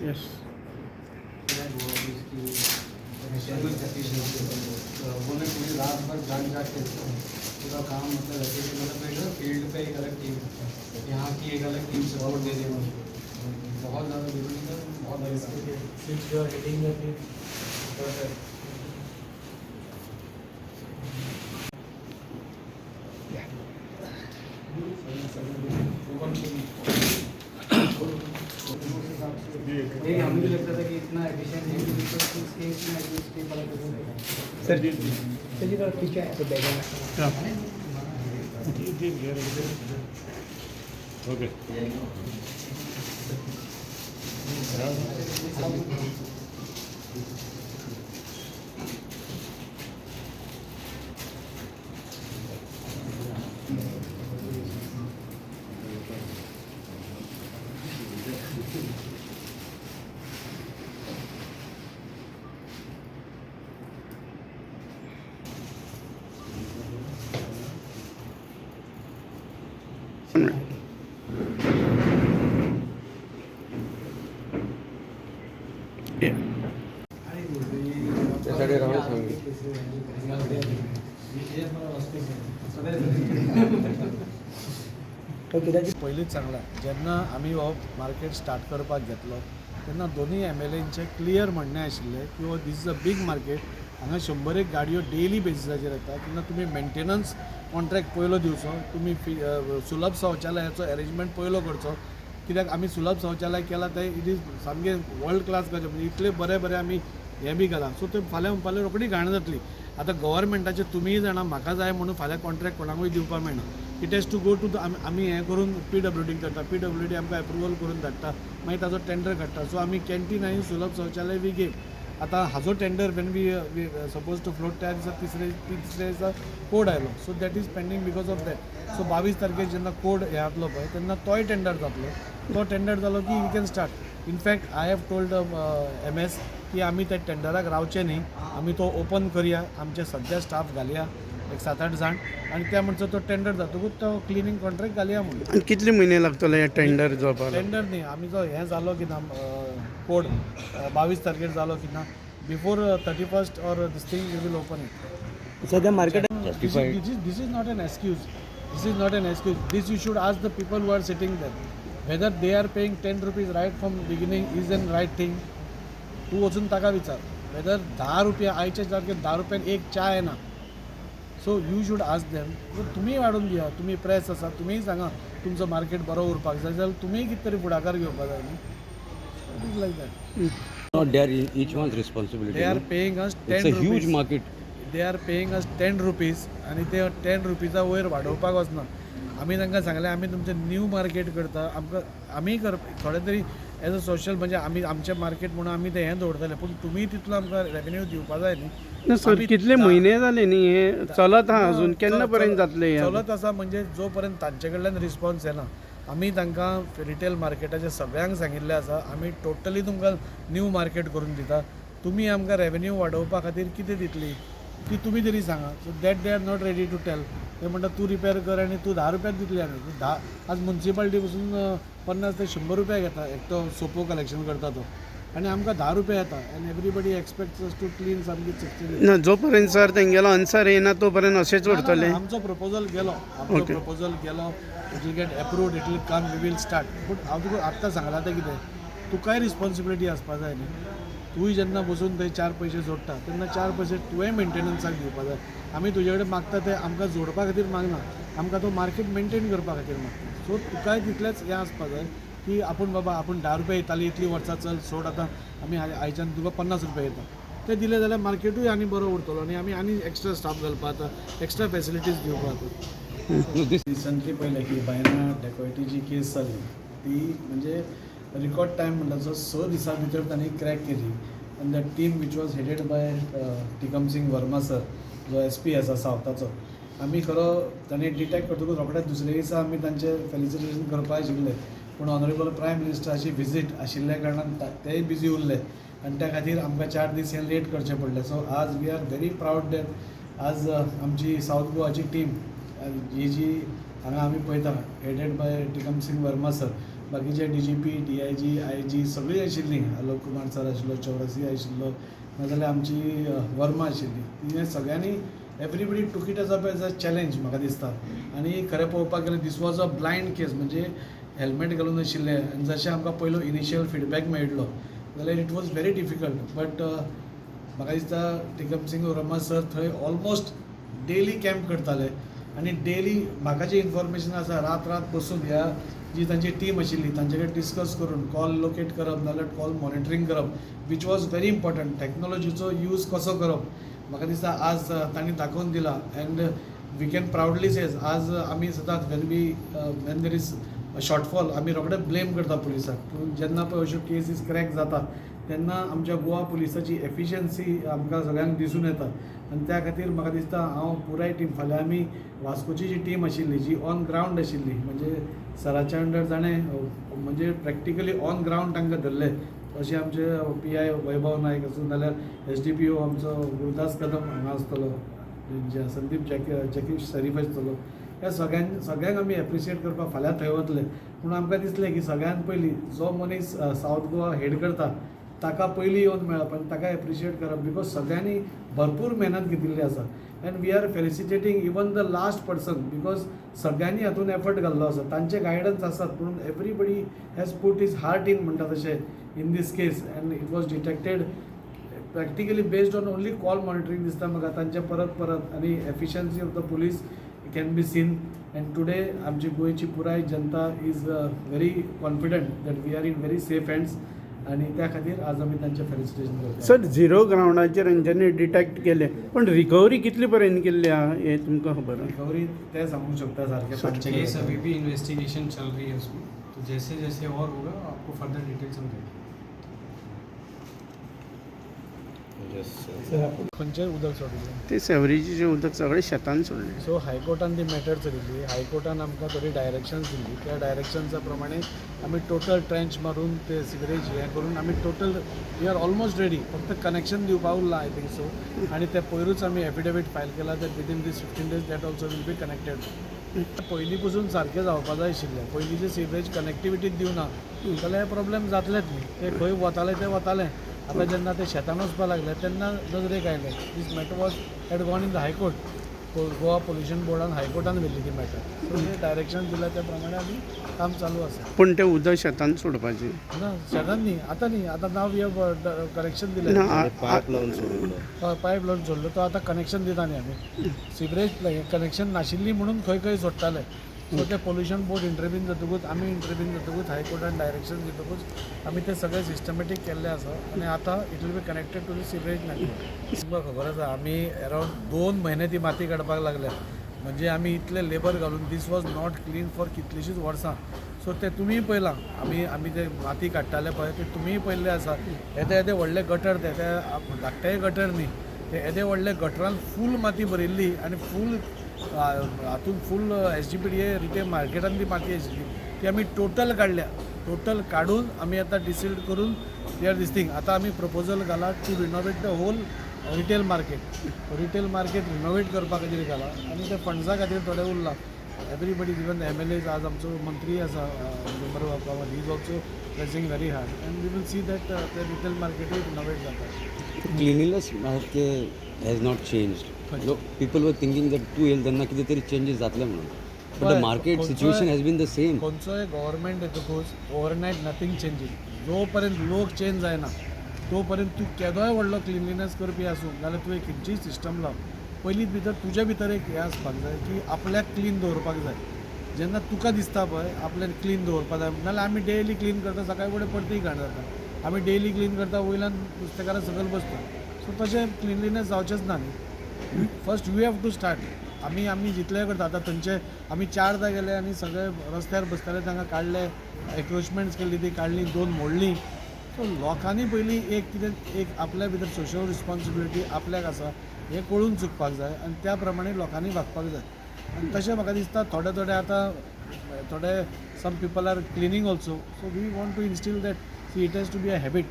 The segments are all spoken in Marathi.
Yes. उन्होंने पूरी रात भर जाग जाग के पूरा काम मतलब ऐसे कि मतलब फील्ड पे एक अलग टीम, यहाँ की एक अलग टीम सपोर्ट दे रही है मुझे, बहुत ज़्यादा जरूरी है, बहुत नहीं, हमें भी लगता था कि इतना एफिशिएंट है सर जी थोड़ा पीछे है तो बैग ओके त्यासाठी राहून सांगितलं पयलींच सांगला जेन्ना आमी हो मार्केट स्टार्ट करपाक घेतलो तेन्ना दोनूय MLAंचे क्लियर म्हणणें आशिल्लें की हो this is a big market, हांगा 100 गाडयो डेली बेसिसाचेर येता, तेन्ना तुमी मेंटेनन्स कॉन्ट्रॅक्ट पयलो दिवचो, तुमी सुलभ शौचालयाचो अरेंजमेंट पयलो करचो, कित्याक आमी सुलभ शौचालय केला ते इट इज सामकें वर्ल्ड क्लास करचें, म्हणजे इतले बरे बरे आमी हें बी केला, सो ते फाल्यां रोखडी घाण जातली. आतां गव्हर्मेंटाचे तुमीय जाणा म्हाका जाय म्हणून फाल्यां कॉन्ट्रॅक्ट कोणाकूय दिवपाक मेळना, it has to go to आमी हें करून PWD करता, PWD आमकां एप्रुवल करून धाडटा, मागीर ताजो टेंडर काडटा, सो आमी कॅन्टीन आनी सुलभ शौचालय वी गेव. आतां हाजो tender when we suppose to float त्या दिसा तिसरे दिसा कोड आयलो, so that is pending because of that. So 22 तारखेक जेन्ना कोड हे जातलो पळय तेन्ना तोय टेंडर जातलो, तो टेंडर जालो की we can start. In fact I have told MS की आमी त्या टेंडराक रावचे न्ही, आमी तो ओपन करया, आमचे सद्या स्टाफ घालया एक 7-8 जाण, आणि त्या म्हणचो तो टेंडर जातकूच तो क्लिनिंग कॉन्ट्रॅक्ट घालया म्हणून. आणि कितले म्हयने लागतले हे टेंडर जावपाक? टेंडर न्ही, आमी जो हें जालो की ना कोड 22 तारखेर जालो की ना, before 31st or this thing we will open it. सध्या market This is not an excuse. This is not an excuse. This you should ask the people who are sitting there. Whether they are paying 10 rupees right from beginning is an right thing. तू वचून ताका विचार. Whether 10 रुपया आयच्या सारखे 10 रुपयान एक च्या येना. So you should ask them. तुम्ही वाडून दिया, तुम्ही प्रेस आसा, तुम्ही सांगा तुमचं मार्केट बरो उरपाक जाय जाल्यार तुम्ही कितें तरी फुडाकार घेवपाक जाय न्ही. It is like that. No, they are each one's responsibility. They are paying us 10 It's a rupees. huge market. They are paying us 10 rupees आणि ते 10 रुपीजा वयर वाडोवपाक वचना. आमी तांकां सांगलें आमी तुमचें न्यू मार्केट करता, आमकां आमी थोडे तरी एज अ सोशल म्हणजे आमी आमचें मार्केट म्हणून आमी तें हें दवरतले, पूण तुमी तितलो आमकां रेवेन्यू दिवपाक जाय न्ही. सर कितले म्हयने जाले न्ही हे चलत आहा अजून, केन्ना पर्यंत जातले हे? चलत आसा म्हणजे जो पर्यंत तांचे कडल्यान रिस्पॉन्स येना. आमी तांकां रिटेल मार्केटाचे सगळ्यांक सांगिल्लें आसा आमी टोटली तुमकां न्यू मार्केट करून दिता, तुमी आमकां रेवेन्यू वाडोवपा खातीर कितें दितली ती तुमी तरी सांगा. So that they are not ready to tell. ते म्हणटा तूं रिपेर कर आनी तूं 10 रुपयाक दितली आमी. आज म्युन्सिपाल्टी पसून 50 ते 100 रुपया घेता एक तो सोपो कलेक्शन करता तो, आनी आमकां 10 रुपया येता. And everybody expects us to clean सामकी चिकचिली. ना जो पर्यंत सर तेंगेलो आन्सर येना तो पर्यंत अशेंच उरतले. आमचो प्रपोजल गेलो, it will get approved, it will come, we will start. पूण हांव तुका आत्तां सांगलां तें कितें, तुकाय रिस्पॉन्सिबिलिटी आसपा जाय न्ही. तूंय जेन्ना बसून थंय 4 पयशे जोडटा तेन्ना 4 पयशे तुवें मेंटेनन्साक दिवपा जाय. आमी तुजे कडेन मागता ते आमकां जोडपा खातीर मागना, आमकां तो मार्केट मेंटेन करपा खातीर मागता. सो तुकाय तितलेंच हें आसपा जाय की आपूण बाबा आपूण 10 रुपया येताली इतलीं वर्सां चल सोड, आतां आमी आयच्यान तुका 50 रुपया येता. ते दिले जाल्यार मार्केटूय आनी बरो उरतलो आनी आमी आनी एक्स्ट्रा स्टाफ घालपा जाता, एक्स्ट्रा फॅसिलिटीज दिवपा जाता. रिसंटली पयलें की बायना डेकोयटी जी केस जाली ती म्हणजे रिकॉर्ड टायम म्हणटा जो 6 दिसां भितर तांणी क्रॅक केली. आनी that team which was headed by Tikam Singh Verma sir, जो SP आसा सावथाचो. आमी खरो तांणी डिटेक्ट करतकूच रोखडेच दुसरे दिसा आमी तांचे फेलिसिटेशन करपा आशिल्ले, पूण ऑनरेबल प्रायम मिनिस्टराची विजीट आशिल्ल्या कारणान तेय बिजी उरले आनी त्या खातीर आमकां 4 दीस हें लेट करचें पडलें. सो आज we are very proud that आज आमची साऊथ गोवाची टीम जी हांगा आमी पळयता headed by Tikam Singh Verma sir, बाकीचे DGP, DIG, IG सगळीं आशिल्लीं, आलोक कुमार सर आशिल्लो, चौरसिया आशिल्लो, नाजाल्यार आमची वर्मा आशिल्ली. तिणें सगळ्यांनी एवरीबडी टूक इट एज अ चॅलेंज म्हाका दिसता. आनी खरें पळोवपाक गेल्यार दीस वॉज अ ब्लायंड केस, म्हणजे हेल्मेट घालून आशिल्ले आनी जशें आमकां पयलो इनिशियल फीडबॅक मेळिल्लो जाल्यार it was very difficult. But म्हाका दिसता टिकम सिंग वर्मा सर थंय ऑलमोस्ट डेली कॅम्प करताले आनी डेली म्हाका जी इन्फॉर्मेशन आसा रात बसून ह्या जी तांची टीम आशिल्ली तांचे कडेन डिस्कस करून कॉल लोकेट करप नाजाल्यार कॉल मॉनिटरींग करप, वीच वॉज व्हेरी इम्पॉर्टंट. टॅक्नॉलॉजीचो यूज कसो करप म्हाका दिसता आज तांणी दाखोवन दिला. And we can proudly says आज आमी सदांच वेन देर इज शॉर्टफॉल आमी रोखडे ब्लेम करता पुलिसाक. पूण जेन्ना पळय अश्यो केसीस क्रॅक जाता तेन्ना आमच्या गोवा पुलिसाची एफिशियन्सी आमकां सगळ्यांक दिसून येता. आनी त्या खातीर म्हाका दिसता हांव पुराय टीम फाल्यां आमी वास्कोची जी टीम आशिल्ली जी ऑन ग्रावंड आशिल्ली, म्हणजे सराच्या अंडर ताणें म्हणजे प्रॅक्टिकली ऑन ग्रावंड तांकां धरले. अशें आमचे PI वैभव नायक आसूं नाल्यार SDPO आमचो गुरुदास कदम हांगा आसतलो, संदीप जॅकी शरीफ आसतलो, ह्या सगळ्यांक आमी एप्रिशिएट करपाक फाल्यां थंय वतले. पूण आमकां दिसलें की सगळ्यांत पयलीं जो मनीस सावथ गोवा हेड करता ताका पयलीं येवन मेळप आनी ताका एप्रिशिएट करप, बिकॉज सगळ्यांनी भरपूर मेहनत घेतिल्ली आसा. And we are felicitating even the last person, because सगळ्यांनी हातूंत एफर्ट घाल्लो आसा, तांचे गायडन्स आसात, पूण everybody has put his heart in म्हणटा तशें in this case. And it was detected practically based on only call monitoring दिसता म्हाका तांचे परत आनी efficiency of the police can be seen. And today आमची गोंयची पुराय जनता is very confident that we are in very safe hands आणि त्या खातीर आज आमी तांचे फेलिसिटेशन करता. सर झिरो ग्राउंडाचेर हेंच्यांनी डिटेक्ट केले, पण रिकवरी कितले पर्यंत केल्ली आहा हे तुमकां खबर आहा? रिकवरी ते सांगू शकता सारकें तांचे केस अभी भी इन्वेस्टिगेशन चल रही है उसमें, तो जैसे जैसे और होगा आपको फर्दर डिटेल्स हम देंगे. खंयचेंय उदक सोडिल्लें ते सेवरेजीचें उदक सगळें शेतान सोडलें. सो हायकोर्टान ती मॅटर चलिल्ली, हायकोर्टान आमकां थोडी डायरेक्शन्स दिल्ली, त्या डायरेक्शन्सा प्रमाणे आमी टोटल ट्रेंच मारून ते सिवरेज हें करून आमी total we are almost ready, फक्त कनेक्शन दिवपाक उरलां आय थिंक सो. आनी ते पयरूच आमी एफिडेवीट फायल केला that within these 15 days that also will be connected. पयलीं पसून सारकें जावपा जाय आशिल्लें, पयलींचे सिवरेज कनेक्टिविटीच दिवना जाल्यार हे प्रॉब्लेम जातलेच न्ही. ते खंय वताले ते वताले, आता जेन्ना ते शेतान वचपाक लागले तेन्ना नजरेक आयलें. This matter was had gone in the high court, Goa pollution बोर्डान हायकोर्टान व्हेल्ली ती मॅटर. सो ते डायरेक्शन दिल्या त्या प्रमाणे आमी काम चालू आसा. पूण ते उदक शेतान सोडपाचें ना शेतान न्ही, आतां नाव वी हॅव कनेक्शन दिलें, पायप लावन सोडलो तो आतां कनेक्शन दिता न्ही आमी. सिवरेज कनेक्शन नाशिल्ली म्हणून खंय खंय सोडटाले. सो ते पोल्युशन बोर्ड इंटरव्यून जातकूच आमी इंटरव्यून जातकूच हायकोर्टान डायरेक्शन दितकूच आमी ते सगळे सिस्टमॅटीक केल्ले आसा आनी आतां it will be connected to the sewerage network. तुमकां खबर आसा आमी अरावंड 2 म्हयने ती माती काडपाक लागल्या, म्हणजे आमी इतले लेबर घालून this was not clean for कितलींशींच वर्सां. सो ते तुमीय पळयलां, आमी ते माती काडटाले पळय ते तुमीय पळयल्ले आसा. येदे व्हडले गटर ते धाकटेय गटर न्ही, ते येदे व्हडले गटरान फूल माती भरिल्ली आनी फूल हातून फूल SGPDA रिटेल मार्केटान ती माती आशिल्ली ती आमी टोटल काडल्या. टोटल काडून आमी आतां डिसायड करून वी आर दिस थिंग आतां आमी प्रपोजल घाला to renovate the whole retail market renovate करपा खातीर घाला आनी ते फंड्सा खातीर थोडे उरला. एवरीबडी इवन MLAs आज आमचो मंत्री आसा member of power, he is also pressing very hard and we will see that the retail मार्केटूय रिनोवेट जाता. Cleanliness has not changed. People were thinking that तूं येयलें तेन्ना कितें तरी चेंजीस जातले म्हणून, but the market situation has been the same. खंयचोय गव्हर्मेंट येतकूच ओवरनायट नथींग चेंजीस. जो पर्यंत लोक चेंज जायना तो पर्यंत तूं केदोय व्हडलो क्लिनलीनेस करपी आसूं जाल्यार तुवें खंयचीय सिस्टम लाव, पयलींच भितर तुज्या भितर एक हें आसपाक जाय की आपल्याक क्लीन दवरपाक जाय. जेन्ना तुका दिसता पळय आपल्याक क्लीन दवरपाक जाय नाल्यार आमी डेली क्लीन करता, सकाळी फुडें परतीय घाण जाता. आमी डेली क्लीन करता, वयल्यान नुस्तेकारां सकयल बसता. सो तशें क्लिनलीनेस जावचेंच ना न्ही. First you have to start. आमी जितले करता आतां थंयचे आमी 4दा गेले आनी सगळे रस्त्यार बसताले तांकां काडले, एक्रोचमेंट्स केल्ली ती काडली, 2 मोडली. सो लोकांनी पयलीं एक आपल्या भितर सोशल रिस्पॉन्सिबिलिटी आपल्याक आसा हें कळून चुकपाक जाय आनी त्या प्रमाणे लोकांनी वागपाक जाय. आनी तशें म्हाका दिसता थोडे आतां थोडे some people are cleaning also. So we want to instil that see it has to be a habit.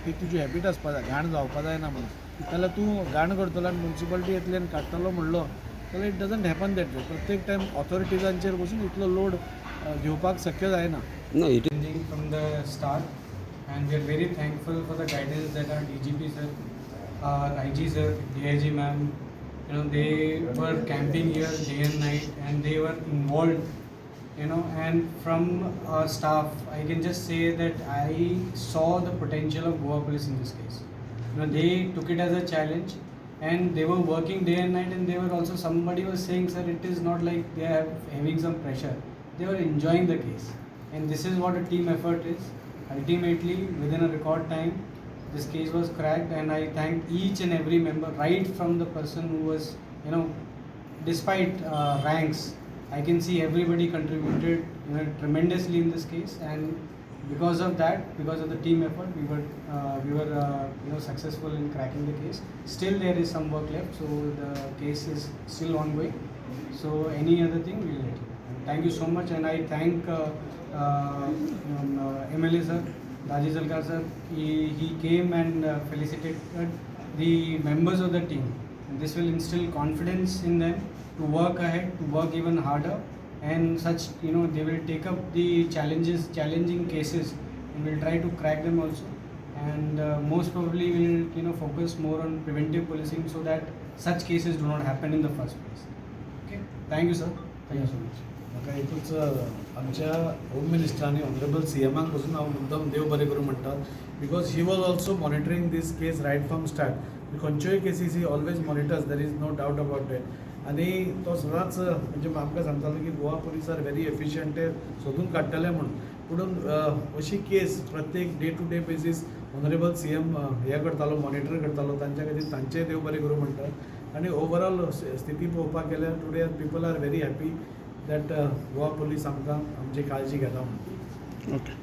ती तुजी हॅबीट आसपा जाय, घाण जावपा जायना म्हणून. नाल्यार तूं घाण करतलो आनी म्युन्सिपाल्टी येतली आनी काडटलो म्हणलो जाल्यार it doesn't happen that way. प्रत्येक टायम ऑथॉरिटीजांचेर बसून इतलो लोड घेवपाक शक्य जायना. No, it is. challenging from the start, and we are very thankful for the guidance that our DGP sir, IG sir, DIG ma'am, you know, they were camping here day and night, and they were involved, you know, and from our staff, I can just say that I saw the potential of Goa Police in this case. You know, they took it as a challenge, and they were working day and night, and they were also, somebody was saying, sir, it is not like they are having some pressure. They were enjoying the case. And this is what a team effort is. Ultimately, within a record time, this case was cracked, and I thank each and every member, right from the person who was, you know, despite ranks, I can see everybody contributed, you know, tremendously in this case, and because of that, because of the team effort, we were you know, successful in cracking the case. Still, there is some work left, so the case is still ongoing. So, any other thing, we'll let you know. And thank you so much, and I thank MLA sir, Rajesh Alkar sir. He came and felicitated the members of the team. And this will instill confidence in them to work ahead, to work even harder, and such, you know, they will take up the challenging cases, and will try to crack them also. And most probably will, you know, focus more on preventive policing so that such cases do not happen in the first place. Okay, thank you sir. Thank you so much. म्हाका एकूच आमच्या होम मिनिस्टरांनी ऑनरेबल CMाक पासून हांव मुद्दम देव बरें करूं म्हणटात. Because he was also monitoring this case right from start. खंयच्योय केसीस he always monitors, there is no doubt about that. आनी तो सदांच म्हणजे आमकां सांगतालो की Goa police are very efficient, ते सोदून काडटले म्हणून. पूण अशी केस प्रत्येक day to day basis honourable CM हे करतालो, मॉनिटर करतालो. तांच्या खातीर तांचेय देव बरें करूं म्हणटात. आनी ओवरऑल स्थिती पळोवपाक गेल्यार today people are very happy that Goa police आमकां आमची काळजी घेता म्हणून. ओके.